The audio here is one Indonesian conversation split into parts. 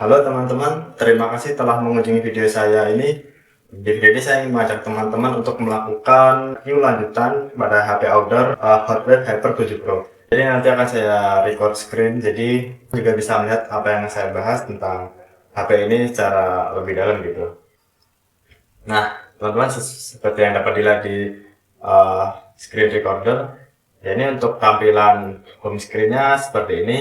Halo teman-teman, terima kasih telah mengunjungi video saya ini. Di video ini saya ingin mengajak teman-teman untuk melakukan review lanjutan pada HP outdoor Hotwire Hyper 7 Pro. Jadi nanti akan saya record screen, jadi juga bisa melihat apa yang saya bahas tentang HP ini secara lebih dalam gitu. Nah, teman-teman seperti yang dapat dilihat di screen recorder, ya ini untuk tampilan home screen-nya seperti ini.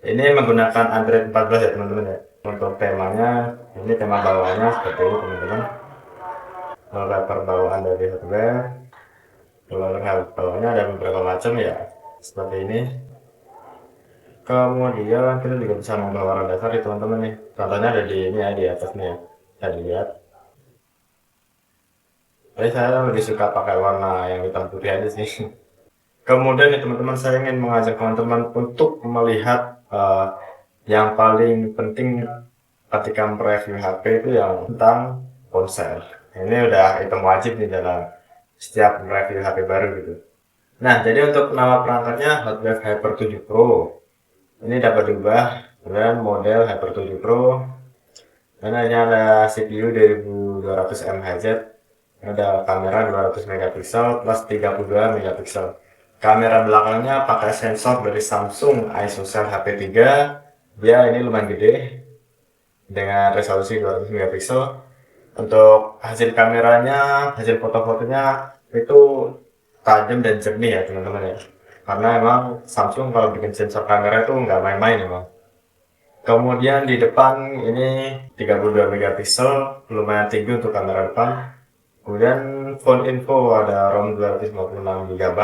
Ini menggunakan Android 14 ya teman-teman ya. Untuk temanya, ini tema bawaannya seperti ini teman-teman. Wallpaper bawaan dari hardware. Wallpaper bawahnya ada beberapa macam ya, seperti ini. Kemudian kita juga bisa mengubah warna dasar nih teman-teman nih. Contohnya ada di ini ya, di atas nih ya. Bisa dilihat. Tapi saya lebih suka pakai warna yang hitam putih aja sih. Kemudian nih teman-teman, saya ingin mengajak teman-teman untuk melihat yang paling penting ketika mereview HP itu yang tentang ponsel. Ini udah item wajib nih dalam setiap review HP baru gitu. Nah, jadi untuk nama perangkatnya Hotwire Hyper 7 Pro. Ini dapat diubah dengan model Hyper 7 Pro. Dan hanya ada CPU 2200 MHz. Ada kamera 200 megapiksel plus 32 megapiksel. Kamera belakangnya pakai sensor dari Samsung ISOCELL HP3. Dia ini lumayan gede dengan resolusi 200 megapiksel. Untuk hasil kameranya, hasil foto-fotonya itu tajam dan jernih ya teman-teman ya. Karena emang Samsung kalau bikin sensor kamera itu nggak main-main emang. Kemudian di depan ini 32 megapiksel, lumayan tinggi untuk kamera depan. Kemudian phone info ada ROM 256 GB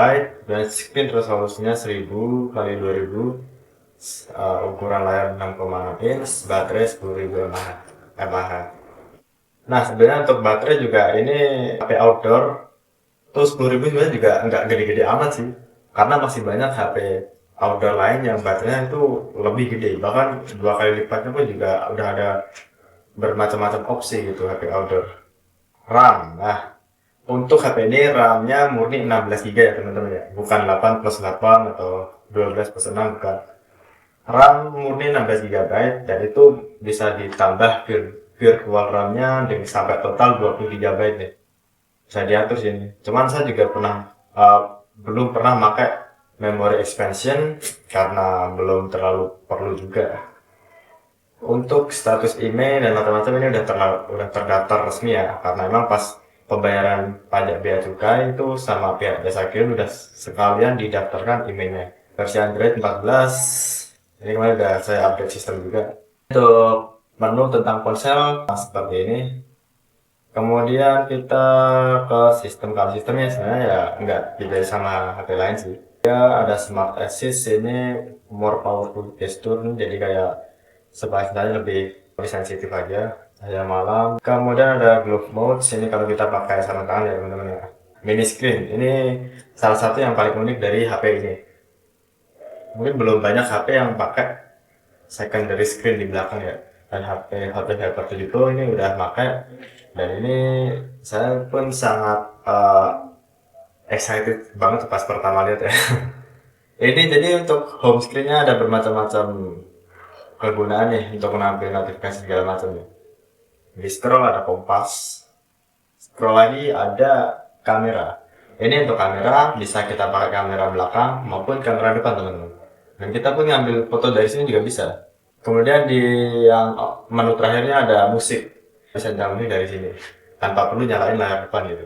dan screen resolusinya 1000 kali 2000, ukuran layar 6,6 inch, baterai 10.000 mAh. Nah, sebenarnya untuk baterai juga ini HP outdoor tuh 10.000 sebenarnya juga nggak gede-gede amat sih, karena masih banyak HP outdoor lain yang baterainya itu lebih gede, bahkan 2 kali lipatnya pun juga udah ada bermacam-macam opsi gitu HP outdoor. RAM, nah untuk HP ini RAM-nya murni 16 GB ya teman-teman ya, bukan 8 plus 8 atau 12 plus 6, bukan. RAM murni 16 GB dan itu bisa ditambah virtual RAM-nya dengan sampai total 20 GB nih. Bisa diatur sini. Cuman saya juga belum pernah pakai memory expansion karena belum terlalu perlu juga. Untuk status email dan macam-macam ini udah terdaftar resmi ya, karena memang pas pembayaran pajak bea cukai itu sama pihak jasa kirim udah sekalian didaftarkan emailnya. Versi Android 14, ini kemarin udah saya update sistem juga. Untuk menu tentang ponsel seperti ini. Kemudian kita ke sistem. Kalau sistemnya sebenarnya ya nggak beda sama HP lain sih. Dia ada Smart Assist, ini more powerful gesture, jadi kayak sebaiknya lebih sensitif aja cahaya malam. Kemudian ada Glove Mode, ini kalau kita pakai sarung tangan ya teman-teman ya. Mini screen, ini salah satu yang paling unik dari HP ini. Mungkin belum banyak HP yang pakai secondary screen di belakang ya, dan HP Hyper 7 Pro ini udah pakai, dan ini saya pun sangat excited banget pas pertama lihat ya. Ini jadi untuk home screen-nya ada bermacam-macam kegunaan nih untuk mengambil notifikasi segala macam ya. Di scroll ada kompas, scroll lagi ada kamera. Ini untuk kamera bisa kita pakai kamera belakang maupun kamera depan teman-teman. Dan kita pun ngambil foto dari sini juga bisa. Kemudian di yang menu terakhirnya ada musik, bisa download dari sini tanpa perlu nyalain layar depan gitu.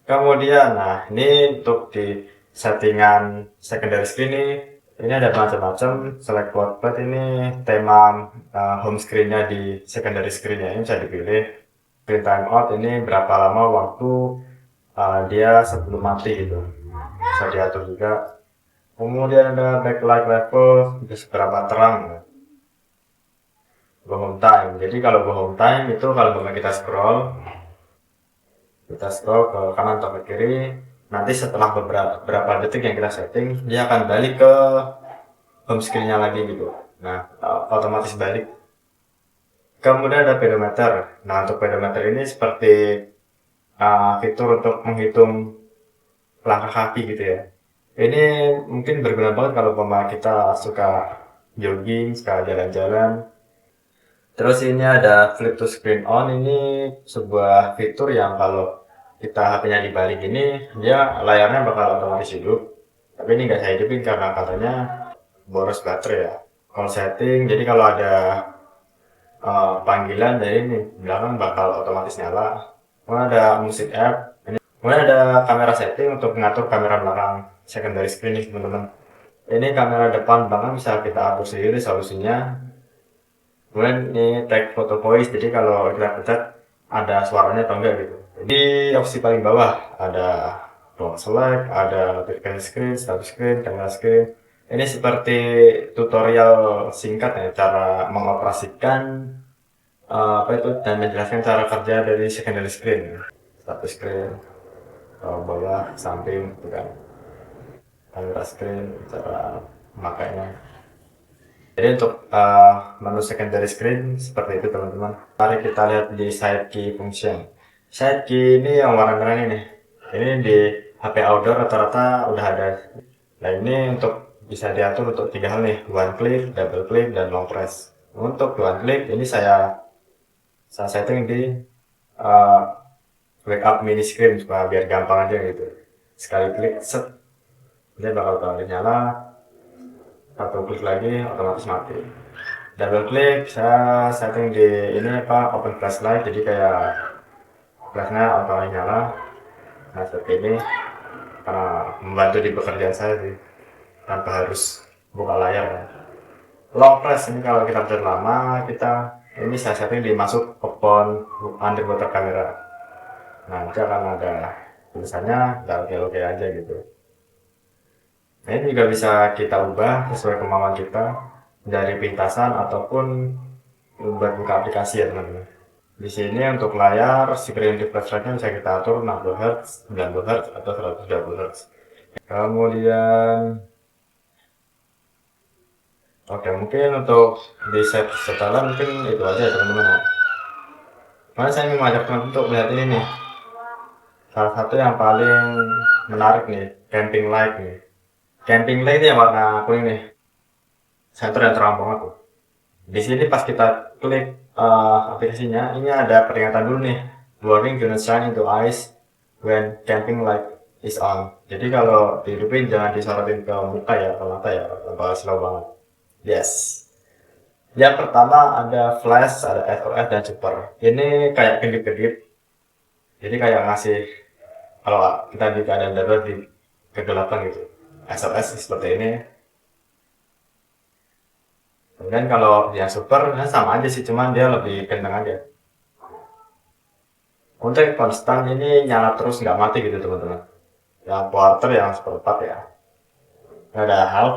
Kemudian, nah ini untuk di settingan secondary screen ini ada macam-macam. Select portrait, ini tema home screen-nya di secondary screen-nya ini bisa dipilih. Screen timeout, ini berapa lama waktu dia sebelum mati gitu, bisa diatur juga. Kemudian ada backlight level, bisa seberapa terang. Go home time, jadi kalau go home time itu kalau kita scroll ke kanan atau ke kiri, nanti setelah beberapa detik yang kita setting, dia akan balik ke home screen-nya lagi gitu. Nah, otomatis balik. Kemudian ada pedometer. Nah, untuk pedometer ini seperti fitur untuk menghitung langkah kaki gitu ya. Ini mungkin berguna banget kalau kita suka jogging, sekali jalan-jalan. Terus ini ada flip to screen on, ini sebuah fitur yang kalau kita HP-nya dibalik ini, dia layarnya bakal otomatis hidup. Tapi ini nggak saya hidupin karena katanya boros baterai ya. Call setting, jadi kalau ada panggilan dari ini belakang bakal otomatis nyala. Kemudian ada musik app. Kemudian ada kamera setting untuk mengatur kamera belakang secondary screen nih teman-teman. Ini kamera depan belakang bisa kita atur sendiri solusinya. Kemudian ini tag photo voice, jadi kalau kita pencet ada suaranya atau enggak gitu. Jadi opsi paling bawah ada ruang select, ada notification screen, start screen, camera screen. Ini seperti tutorial singkat ya cara mengoperasikan apa itu dan menjelaskan cara kerja dari secondary screen, start screen, bawah, samping, gitu kan. Camera screen, cara memakainya. Jadi untuk menu secondary screen seperti itu teman-teman. Mari kita lihat di side key function. Side key ini yang warna merah ini. Ini di HP outdoor rata-rata udah ada. Nah ini untuk bisa diatur untuk 3 hal nih, one click, double click, dan long press. Untuk one click ini saya setting di wake up mini screen supaya biar gampang aja gitu. Sekali klik set, dia bakal otomatis nyala. Satu klik lagi otomatis mati. Double klik saya setting di ini apa open flashlight, jadi kayak flashnya otomatis nyala. Nah seperti ini karena membantu di pekerjaan saya sih tanpa harus buka layar ya. Long press ini kalau kita pencet lama kita ini saya setting di masuk open underwater camera. Nah nanti akan ada tulisannya oke aja gitu. Nah, ini juga bisa kita ubah sesuai kemauan kita dari pintasan ataupun buat buka aplikasi ya teman-teman. Di sini untuk layar screen refresh rate-nya bisa kita atur 60 Hz, 90 Hz atau 120 Hz. Kemudian oke, mungkin untuk di set setelan mungkin itu aja ya teman-teman ya. Makanya saya ingin mengajak teman-teman untuk melihat ini nih. Salah satu yang paling menarik nih, camping light nih. Camping light yang warna kuning nih. Senter yang terang banget tuh. Di sini pas kita klik aplikasinya, ini ada peringatan dulu nih. Warning do not shine into eyes when camping light is on. Jadi kalau dihidupin jangan disorotin ke muka ya, ke mata ya, bakal slow banget. Yes. Yang pertama ada flash, ada SOS dan super. Ini kayak kedip-kedip. Jadi kayak ngasih kalau kita di keadaan darurat di kegelapan gitu. SOS seperti ini. Kemudian kalau yang super sama aja sih, cuman dia lebih kencang aja. Untuk konstan ini nyala terus nggak mati gitu teman-teman. Yang quarter, yang seperempat ya. Ada half.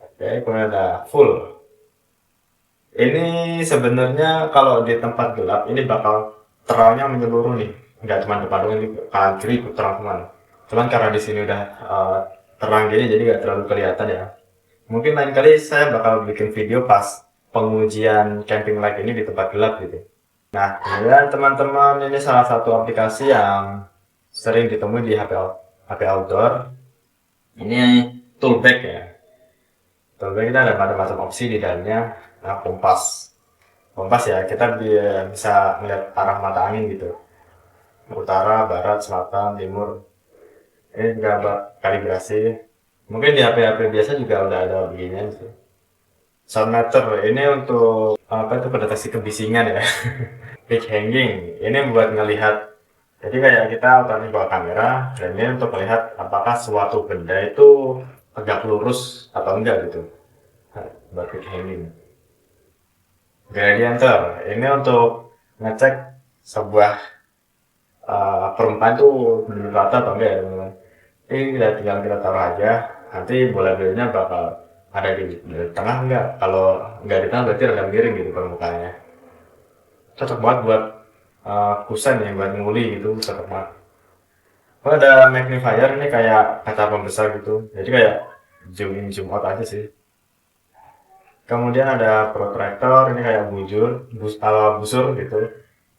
Oke, kemudian ada full. Ini sebenarnya kalau di tempat gelap ini bakal terangnya menyeluruh nih. Nggak cuma depan doang, ini kanan kiri terang teman. Cuman karena di sini udah terang gini jadi nggak terlalu kelihatan ya. Mungkin lain kali saya bakal bikin video pas pengujian camping light ini di tempat gelap gitu. Nah, kemudian teman-teman ini salah satu aplikasi yang sering ditemui di HP outdoor. Ini toolbag ya. Toolbag kita ada macam-macam opsi di dalamnya. Nah, kompas. Kompas ya, kita bisa melihat arah mata angin gitu. Utara, barat, selatan, timur. Ini juga kalibrasi. Mungkin di HP-HP biasa juga udah ada beginian sih. Sound meter ini untuk apa itu pendeteksi kebisingan ya. Peak hanging ini buat ngelihat. Jadi kayak kita otomatis bawa kamera dan ini untuk melihat apakah suatu benda itu tegak lurus atau enggak gitu. Buat peak hanging. Gradienter ini untuk ngecek sebuah permukaan itu benar rata atau enggak ya teman-teman. Ini tinggal kita taruh aja. Nanti bola-bolanya bakal ada di tengah enggak. Kalau enggak di tengah berarti ada miring gitu permukaannya. Cocok banget buat kusen ya, buat nguli gitu, cocok banget. Oh, ada magnifier ini kayak kaca pembesar gitu. Jadi kayak zoom in zoom out aja sih. Kemudian ada protractor ini kayak busur gitu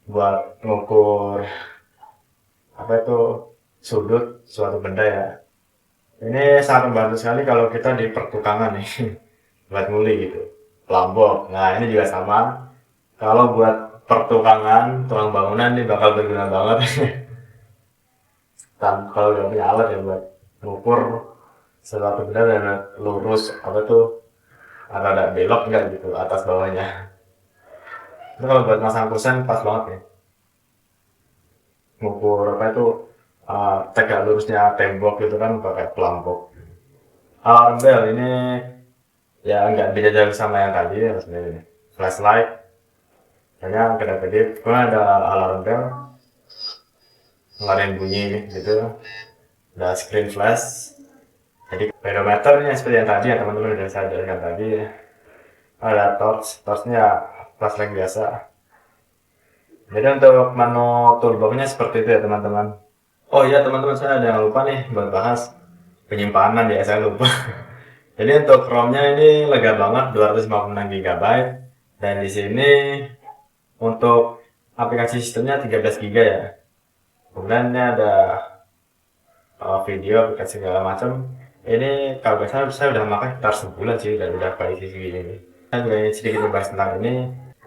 buat mengukur apa itu sudut suatu benda ya. Ini sangat membantu sekali kalau kita di pertukangan nih buat nguli gitu. Lombok. Nah, ini juga sama. Kalau buat pertukangan, tulang bangunan ini bakal berguna banget. Kalau udah punya alat ya buat ngukur sesuatu benda dan lurus apa tuh ada belok enggak gitu atas bawahnya. Itu kalau buat masang kusen pas banget ya. Ngukur apa itu tegak lurusnya tembok gitu kan pakai pelampok. Alarm bell ini ya nggak beda jauh sama yang tadi ya sebenarnya ini. Flashlight, hanya kedap-kedip. Kemudian ada alarm bell, ngeluarin bunyi gitu. Ada screen flash. Jadi pedometernya seperti yang tadi ya teman-teman udah saya ajarkan tadi. Ada torch, torchnya flashlight biasa. Jadi untuk menu toolboxnya seperti itu ya teman-teman. Oh iya teman-teman, saya ada yang lupa nih buat bahas penyimpanan ya, saya lupa. Jadi untuk ROM-nya ini lega banget 256 GB dan di sini untuk aplikasi sistemnya 13 GB ya. Kemudian ini ada video, aplikasi segala macam. Ini kalau nggak salah saya udah pakai sekitar sebulan sih dan udah pakai isi segini nih. Saya juga ingin sedikit membahas tentang ini.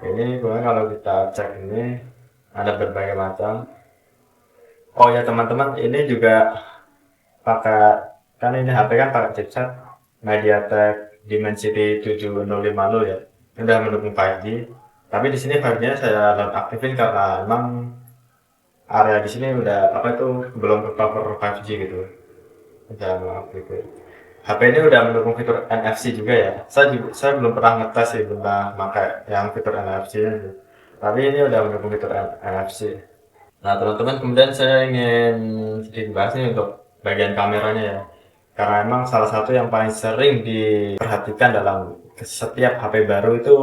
Ini kemudian kalau kita cek ini ada berbagai macam. Oh ya teman-teman, ini juga pakai, kan ini HP kan pakai chipset MediaTek Dimensity 7050 ya. Ini udah mendukung 5G. Tapi di sini 5G-nya saya nonaktifin karena emang area di sini udah apa itu belum ke cover 5G gitu. Udah nonaktifin. HP ini udah mendukung fitur NFC juga ya. Saya belum pernah ngetes sih, belum pernah pakai yang fitur NFC-nya sih. Tapi ini udah mendukung fitur NFC. Nah, teman-teman, kemudian saya ingin sedikit bahas nih untuk bagian kameranya ya. Karena emang salah satu yang paling sering diperhatikan dalam setiap HP baru itu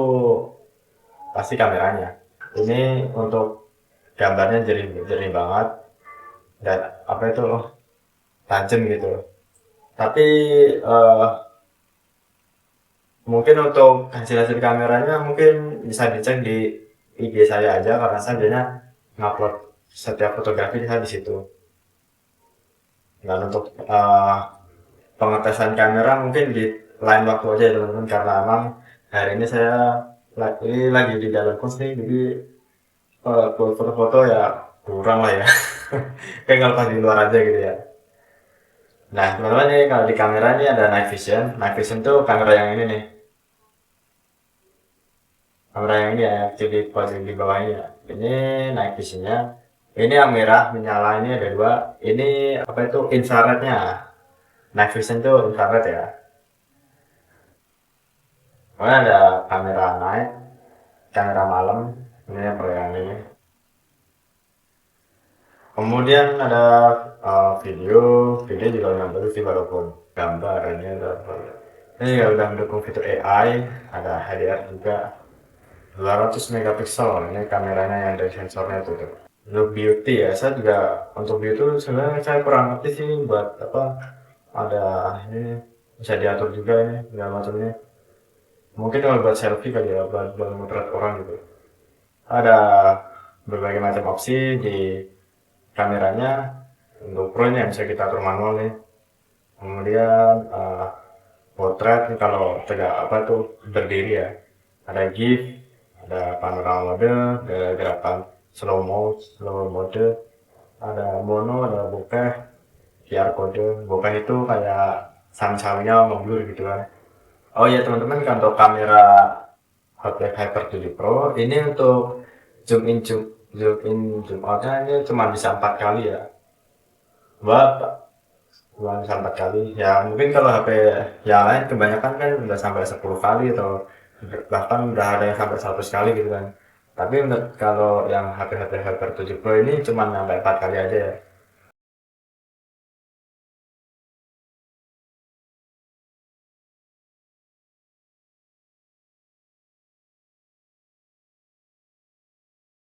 pasti kameranya. Ini untuk gambarnya jernih banget dan apa itu tajam gitu. Tapi mungkin untuk hasil-hasil kameranya mungkin bisa dicek di IG saya aja karena saya biasanya ngupload setiap fotografi saya di situ. Dan untuk pengetesan kamera mungkin di lain waktu aja ya teman-teman karena emang hari ini saya lagi di dalam kos nih jadi buat foto-foto ya kurang lah ya. Kayak kalau pas di luar aja gitu ya. Nah teman-teman nih kalau di kamera ini ada night vision. Night vision tuh kamera yang ini nih. Kamera yang ini ya, yang kecil di posisi di bawahnya ya. Ini night visionnya. Ini yang merah menyala, ini ada dua. Ini apa itu infrarednya. Night vision tuh infrared ya. Kemudian ada kamera night, kamera malam. Ini yang yang ini. Kemudian ada video, video juga lumayan bagus sih walaupun gambar ini ada. Ini ya udah mendukung fitur AI, ada HDR juga. 200 megapiksel ini kameranya yang dari sensornya itu tuh. Untuk beauty ya, saya juga untuk beauty sebenarnya saya kurang ngerti sih buat apa ada ini bisa diatur juga ini segala macamnya. Mungkin kalau buat selfie kali ya, buat memotret orang gitu. Ada berbagai macam opsi di kameranya. Untuk pro nya bisa kita atur manual nih. Kemudian potret kalau tegak apa tuh berdiri ya. Ada GIF, ada panorama mode, ada gerakan slow mode, ada mono, ada bokeh, QR kode. Bokeh itu kayak samping-sampingnya ngeblur gitu kan. Oh iya teman-teman, kan untuk kamera Hot Hyper 7 Pro ini untuk zoom in zoom outnya ini cuma bisa 4 kali ya. Cuma bisa 4 kali. Ya mungkin kalau HP yang lain kebanyakan kan udah sampai 10 kali atau bahkan udah ada yang sampai 100 kali gitu kan. Tapi kalau yang HP Hyper 7 Pro ini cuma sampai 4 kali aja ya.